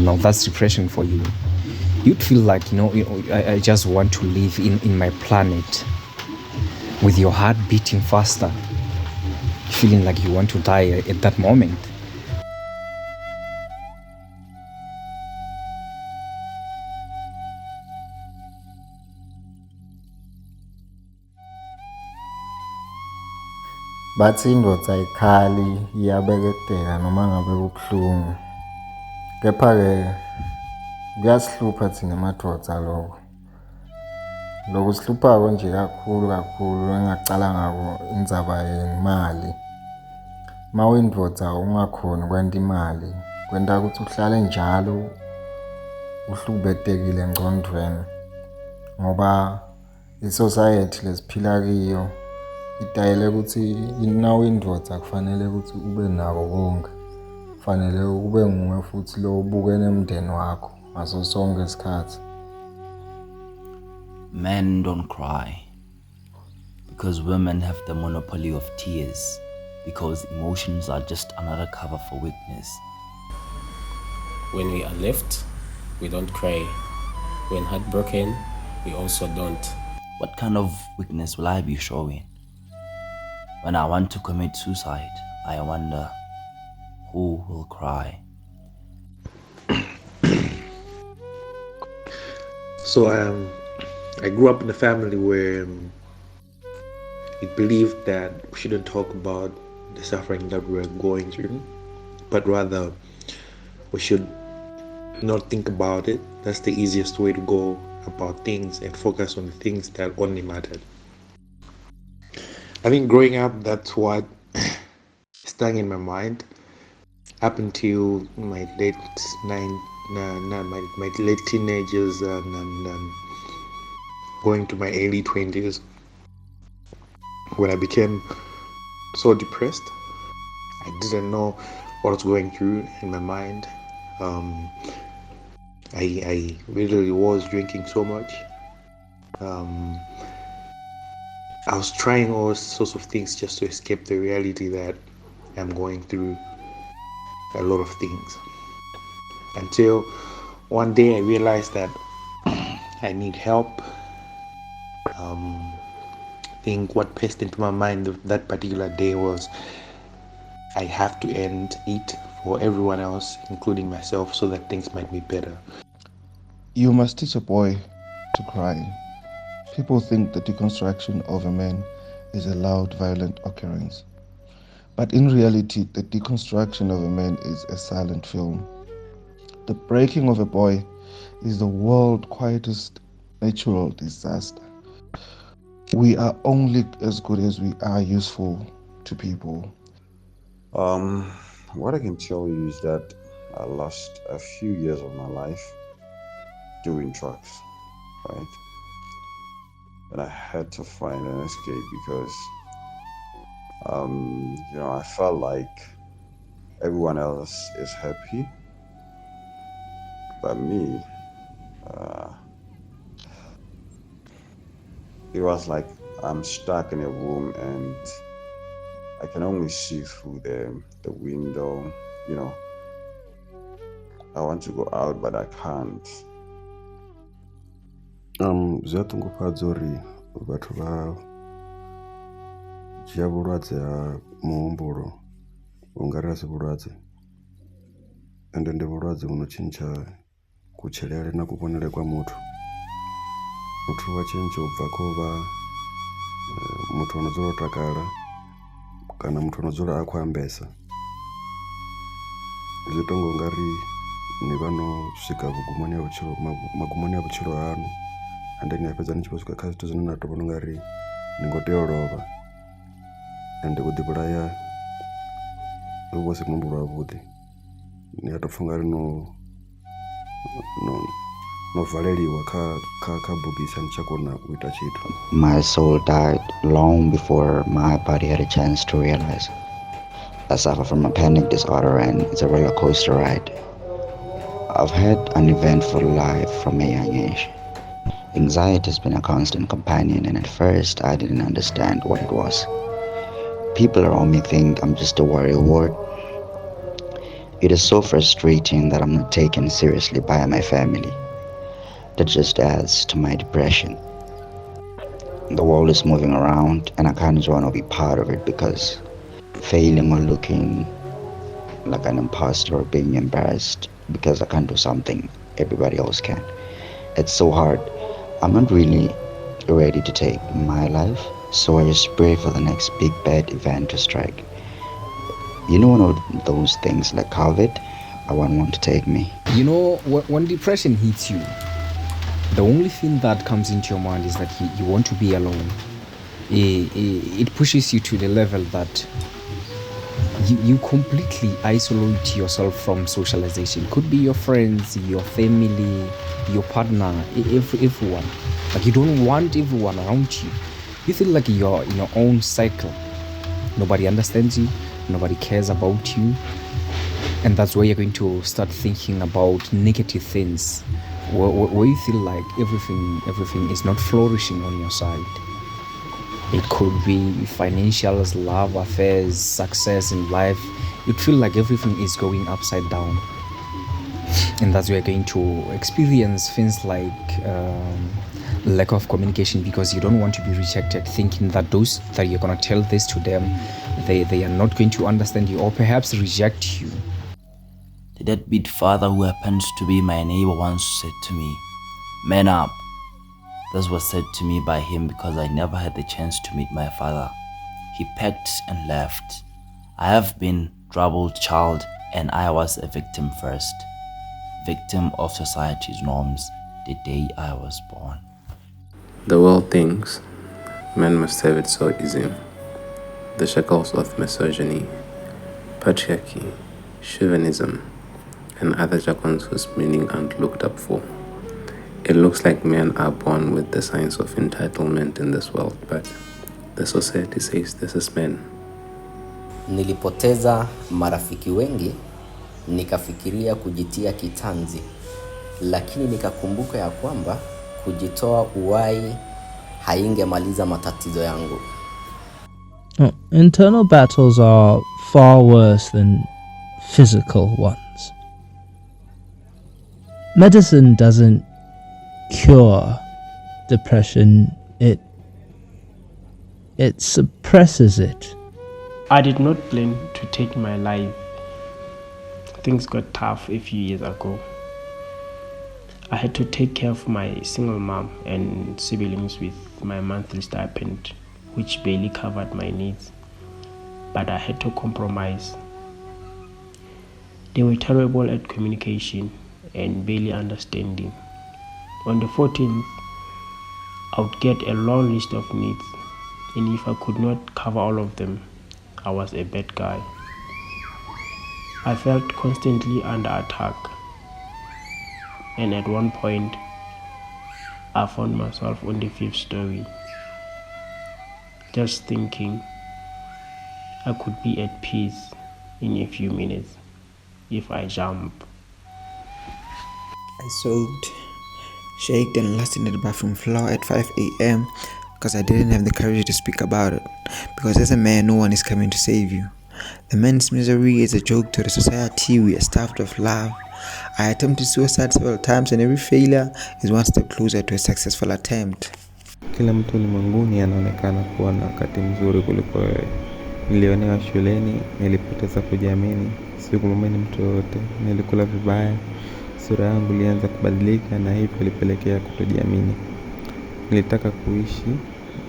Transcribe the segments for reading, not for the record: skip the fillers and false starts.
now that's depression for you. You'd feel like, I just want to live in my planet with your heart beating faster, feeling like you want to die at that moment. Bathi indoda ayikhali iyabeketela noma ngabe kubuhlungu. Kepha-ke kuyasihlupha thina madoda lokho. Lokhu sihlupha nje kakhulu engacala ngako indzaba yemali. Uma uyindoda ungakhoni ukwenta imali, kwenta ukuthi uhlale njalo uhlukubetekile engcondweni. Ngoba i-society lesiphila kiyo idayele ukuthi nawe uyindoda kufanele ukuthi ube nako konke. Kufanele ube nguwe futhi lo ubuke nemndeni wakho ngaso sonke isikhathi. Men don't cry because women have the monopoly of tears, because emotions are just another cover for weakness. When we are left, we don't cry. When heartbroken, we also don't. What kind of weakness will I be showing? When I want to commit suicide, I wonder who will cry. So I grew up in a family where it believed that we shouldn't talk about the suffering that we're going through, but rather we should not think about it. That's the easiest way to go about things and focus on the things that only mattered. I think growing up, that's what stuck in my mind up until my late teenagers and going to my early 20s, when I became so depressed. I didn't know what was going through in my mind. I literally was drinking so much. I was trying all sorts of things just to escape the reality that I'm going through a lot of things. Until one day I realized that I need help. I think what passed into my mind that particular day was I have to end it for everyone else, including myself, so that things might be better. You must teach a boy to cry. People think the deconstruction of a man is a loud, violent occurrence. But in reality, the deconstruction of a man is a silent film. The breaking of a boy is the world's quietest natural disaster. We are only as good as we are useful to people. What I can tell you is that I lost a few years of my life doing drugs, right? And I had to find an escape because, I felt like everyone else is happy, but me, it was like I'm stuck in a room and I can only see through the window. I want to go out, but I can't. Zwiatungufhadza uri vhathu vha dzhia vhulwadze ha muhumbulo ungari asi vhulwadze, ende ndi vhulwadze vhu no tshintsha kutshilele na kuvhonele kwa muthu. Muthu wa tshentsha u bva kho vha muthu ono dzula o takala kana muthu ono dzula a khou ambesa. Zwi tonga ungari ni vha no swika magumoni a vhutshilo hanu, ende ni a fhedza ni tshi vho swika kha zwithu zwine na tou vhona ungari ni ngo tea u lovha, ende u ḓivhulaya hu vha hu si muhumbulo wavhuḓi. Ni a tou pfha ungari no valeliwa kha bugisi ani tsha kona u ita tshithu. My soul died long before my body had a chance to realize. I suffer from a panic disorder and it's a roller coaster ride. I've had an eventful life from a young age. Anxiety has been a constant companion, and at first I didn't understand what it was. People around me think I'm just a worry ward, It is so frustrating that I'm not taken seriously by my family. That just adds to my depression. The world is moving around and I kind of just want to be part of it because failing or looking like an imposter or being embarrassed because I can't do something everybody else can. It's so hard. I'm not really ready to take my life, so I just pray for the next big bad event to strike. You know, one of those things like COVID, I want one to take me. You know, when depression hits you, the only thing that comes into your mind is that you want to be alone. It pushes you to the level that you completely isolate yourself from socialization. Could be your friends, your family, your partner, everyone. Like you don't want everyone around you. You feel like you're in your own cycle. Nobody understands you, nobody cares about you. And that's where you're going to start thinking about negative things, where you feel like everything is not flourishing on your side. It could be financials, love affairs, success in life. You'd feel like everything is going upside down. And that's where you're going to experience things like lack of communication, because you don't want to be rejected, thinking that those that you're going to tell this to them, they are not going to understand you or perhaps reject you. The deadbeat father who happens to be my neighbor once said to me, "Man up." This was said to me by him because I never had the chance to meet my father. He packed and left. I have been a troubled child and I was a victim first. Victim of society's norms the day I was born. The world thinks men must have it so easy. The shackles of misogyny, patriarchy, chauvinism, and other jargons whose meaning aren't looked up for. It looks like men are born with the signs of entitlement in this world, but the society says this is men. Nilipoteza marafiki wengi, nikafikiria kujitia kitanzi, lakini nikakumbuka ya kwamba kujitoa uhai haingemaliza matatizo yangu. Internal battles are far worse than physical ones. Medicine doesn't cure depression, it suppresses it. I did not plan to take my life. Things got tough a few years ago. I had to take care of my single mom and siblings with my monthly stipend, which barely covered my needs, but I had to compromise. They were terrible at communication and barely understanding. On the 14th, I would get a long list of needs, and if I could not cover all of them, I was a bad guy. I felt constantly under attack, and at one point, I found myself on the 5th story, just thinking I could be at peace in a few minutes if I jump. I sobbed, shaked and lost in the bathroom floor at 5 a.m. because I didn't have the courage to speak about it, because as a man, no one is coming to save you. The man's misery is a joke to the society. We are starved of love. I attempted suicide several times, and every failure is one step closer to a successful attempt. Kila mtu ulimwenguni anaonekana kuwa na wakati mzuri kuliko wewe. Nilionewa shuleni, nilipoteza kujiamini, sikumwamini mtu yoyote, nilikula vibaya, sura yangu ilianza kubadilika na hivyo ilipelekea kutojiamini. Nilitaka kuishi,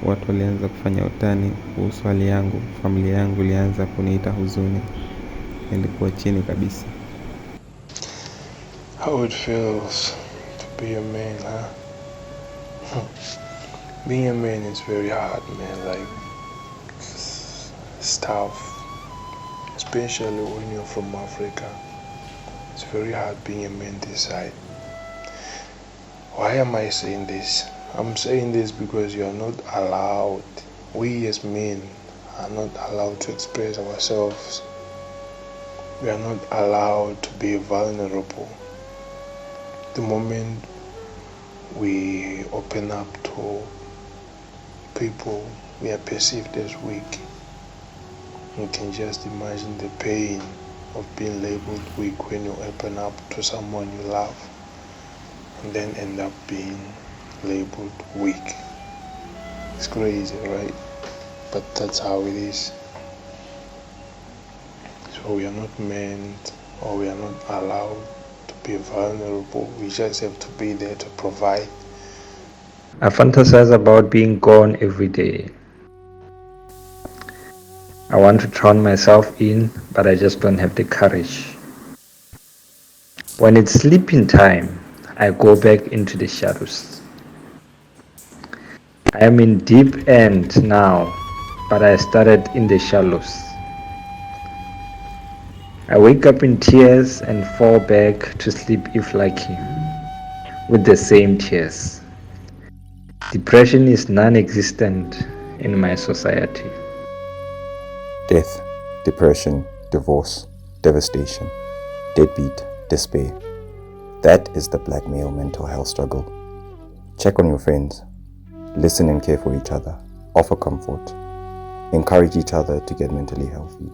watu walianza kufanya utani kuhusu hali yangu, familia yangu ilianza kuniita huzuni. Nilikuwa chini kabisa. How it feels to be a man, huh? Being a man is very hard, man. Like, it's tough, especially when you're from Africa. It's very hard being a man this side. Why am I saying this? I'm saying this because you are not allowed, we as men are not allowed to express ourselves. We are not allowed to be vulnerable. The moment we open up to people, we are perceived as weak. You can just imagine the pain of being labeled weak when you open up to someone you love and then end up being labeled weak. It's crazy, right? But that's how it is. So we are not meant, or we are not allowed to be vulnerable. We just have to be there to provide. I fantasize about being gone every day. I want to drown myself in, but I just don't have the courage. When it's sleeping time, I go back into the shadows. I am in deep end now, but I started in the shallows. I wake up in tears and fall back to sleep if lucky, with the same tears. Depression is non-existent in my society. Death, depression, divorce, devastation, deadbeat, despair. That is the black male mental health struggle. Check on your friends. Listen and care for each other. Offer comfort. Encourage each other to get mentally healthy.